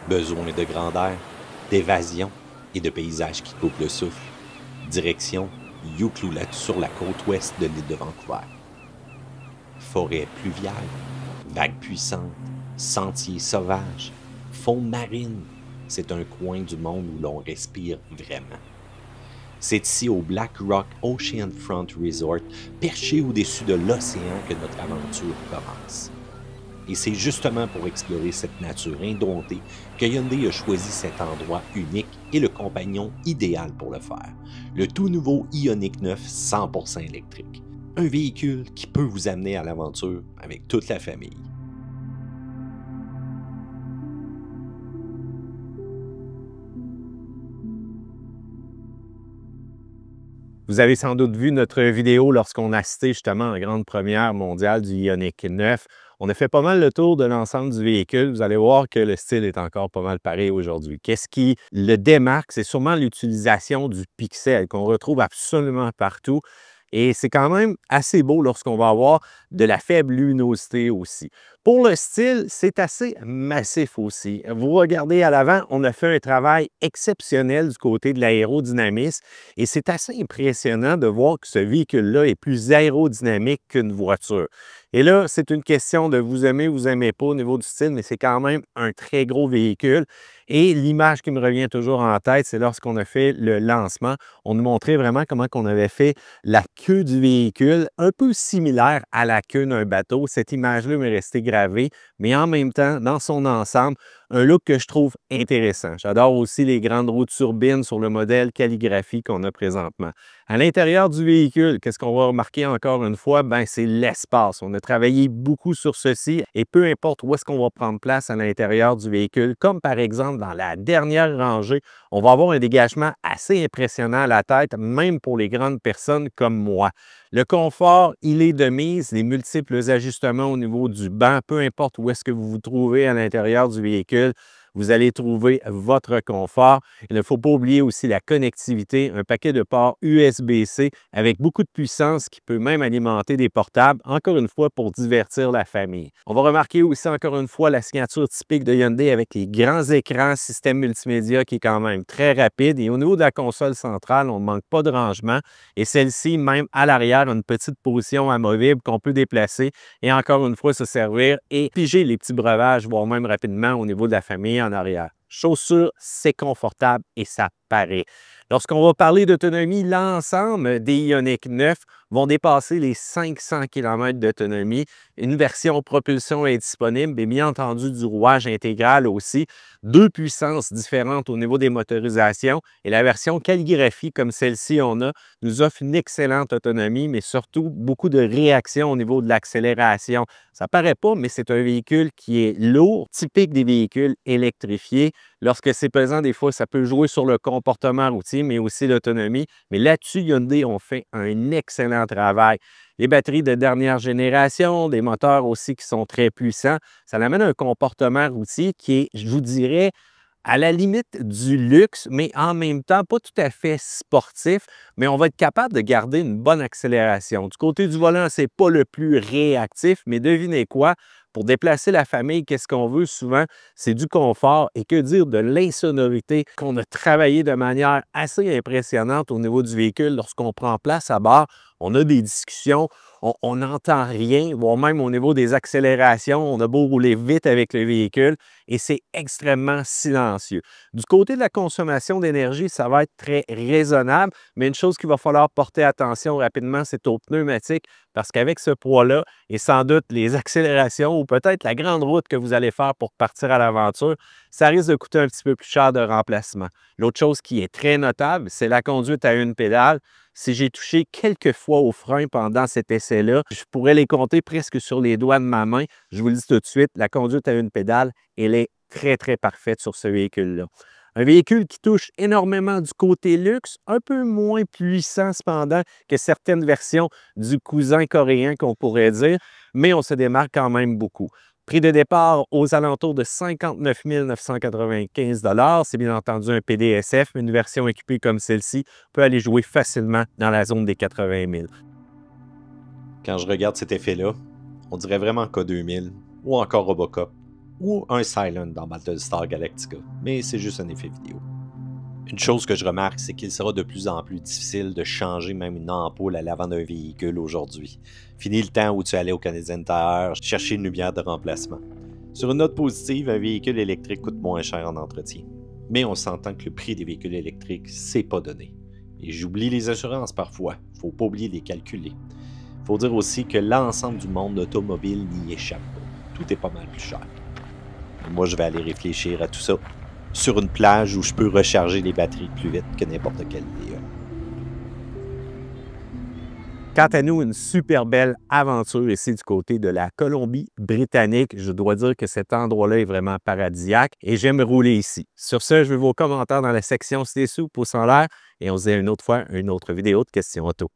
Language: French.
Besoin de grandeur, d'évasion et de paysages qui coupent le souffle. Direction Ucluelet sur la côte ouest de l'île de Vancouver. Forêt pluviale, vagues puissantes, sentiers sauvages, faune marine, c'est un coin du monde où l'on respire vraiment. C'est ici au Black Rock Oceanfront Resort, perché au-dessus de l'océan, que notre aventure commence. Et c'est justement pour explorer cette nature indomptée que Hyundai a choisi cet endroit unique et le compagnon idéal pour le faire. Le tout nouveau Ioniq 9 100% électrique. Un véhicule qui peut vous amener à l'aventure avec toute la famille. Vous avez sans doute vu notre vidéo lorsqu'on a assisté justement à la grande première mondiale du Ioniq 9. On a fait pas mal le tour de l'ensemble du véhicule. Vous allez voir que le style est encore pas mal pareil aujourd'hui. Qu'est-ce qui le démarque? C'est sûrement l'utilisation du pixel qu'on retrouve absolument partout. Et c'est quand même assez beau lorsqu'on va avoir de la faible luminosité aussi. Pour le style, c'est assez massif aussi. Vous regardez à l'avant, on a fait un travail exceptionnel du côté de l'aérodynamisme et c'est assez impressionnant de voir que ce véhicule-là est plus aérodynamique qu'une voiture. Et là, c'est une question de vous aimez pas au niveau du style, mais c'est quand même un très gros véhicule. Et l'image qui me revient toujours en tête, c'est lorsqu'on a fait le lancement, on nous montrait vraiment comment on avait fait la queue du véhicule, un peu similaire à la queue d'un bateau. Cette image-là m'est restée gravée, mais en même temps, dans son ensemble, un look que je trouve intéressant. J'adore aussi les grandes roues de turbine sur le modèle calligraphie qu'on a présentement. À l'intérieur du véhicule, qu'est-ce qu'on va remarquer encore une fois? Ben, c'est l'espace. On a travaillé beaucoup sur ceci et peu importe où est-ce qu'on va prendre place à l'intérieur du véhicule, comme par exemple dans la dernière rangée, on va avoir un dégagement assez impressionnant à la tête, même pour les grandes personnes comme moi. Le confort, il est de mise. Les multiples ajustements au niveau du banc, peu importe où est-ce que vous vous trouvez à l'intérieur du véhicule, vous allez trouver votre confort. Il ne faut pas oublier aussi la connectivité, un paquet de ports USB-C avec beaucoup de puissance qui peut même alimenter des portables, encore une fois pour divertir la famille. On va remarquer aussi encore une fois la signature typique de Hyundai avec les grands écrans, système multimédia qui est quand même très rapide. Et au niveau de la console centrale, on ne manque pas de rangement. Et celle-ci, même à l'arrière, a une petite position amovible qu'on peut déplacer et encore une fois se servir et piger les petits breuvages, voire même rapidement au niveau de la famille en arrière. Chaussures, c'est confortable et ça paraît. Lorsqu'on va parler d'autonomie, l'ensemble des Ioniq 9 vont dépasser les 500 km d'autonomie. Une version propulsion est disponible et bien entendu du rouage intégral aussi. Deux puissances différentes au niveau des motorisations et la version calligraphie comme celle-ci on a nous offre une excellente autonomie mais surtout beaucoup de réaction au niveau de l'accélération. Ça paraît pas, mais c'est un véhicule qui est lourd, typique des véhicules électrifiés. Lorsque c'est pesant, des fois, ça peut jouer sur le comportement routier, mais aussi l'autonomie. Mais là-dessus, Hyundai ont fait un excellent travail. Les batteries de dernière génération, des moteurs aussi qui sont très puissants, ça amène un comportement routier qui est, je vous dirais, à la limite du luxe, mais en même temps pas tout à fait sportif, mais on va être capable de garder une bonne accélération. Du côté du volant, c'est pas le plus réactif, mais devinez quoi? Pour déplacer la famille, qu'est-ce qu'on veut souvent? C'est du confort et que dire de l'insonorité qu'on a travaillé de manière assez impressionnante au niveau du véhicule lorsqu'on prend place à bord. On a des discussions, on n'entend rien, voire même au niveau des accélérations, on a beau rouler vite avec le véhicule et c'est extrêmement silencieux. Du côté de la consommation d'énergie, ça va être très raisonnable, mais une chose qu'il va falloir porter attention rapidement, c'est aux pneumatiques parce qu'avec ce poids-là et sans doute les accélérations ou peut-être la grande route que vous allez faire pour partir à l'aventure, ça risque de coûter un petit peu plus cher de remplacement. L'autre chose qui est très notable, c'est la conduite à une pédale. Si j'ai touché quelques fois au frein pendant cet essai-là, je pourrais les compter presque sur les doigts de ma main. Je vous le dis tout de suite, la conduite à une pédale, elle est très, très parfaite sur ce véhicule-là. Un véhicule qui touche énormément du côté luxe, un peu moins puissant cependant que certaines versions du cousin coréen qu'on pourrait dire, mais on se démarque quand même beaucoup. Prix de départ aux alentours de 59 995 $. C'est bien entendu un PDSF, mais une version équipée comme celle-ci peut aller jouer facilement dans la zone des 80 000. Quand je regarde cet effet-là, on dirait vraiment K2000 ou encore Robocop. ou un Silent dans Battlestar Galactica, mais c'est juste un effet vidéo. Une chose que je remarque, c'est qu'il sera de plus en plus difficile de changer même une ampoule à l'avant d'un véhicule aujourd'hui. Fini le temps où tu allais au Canadian Tire chercher une lumière de remplacement. Sur une note positive, un véhicule électrique coûte moins cher en entretien. Mais on s'entend que le prix des véhicules électriques, c'est pas donné. Et j'oublie les assurances parfois, faut pas oublier de les calculer. Faut dire aussi que l'ensemble du monde automobile n'y échappe pas. Tout est pas mal plus cher. Et moi, je vais aller réfléchir à tout ça sur une plage où je peux recharger les batteries plus vite que n'importe quel VA. Quant à nous, une super belle aventure ici du côté de la Colombie-Britannique. Je dois dire que cet endroit-là est vraiment paradisiaque et j'aime rouler ici. Sur ce, je veux vos commentaires dans la section ci-dessous, pouce en l'air, et on se dit une autre fois, une autre vidéo de questions auto.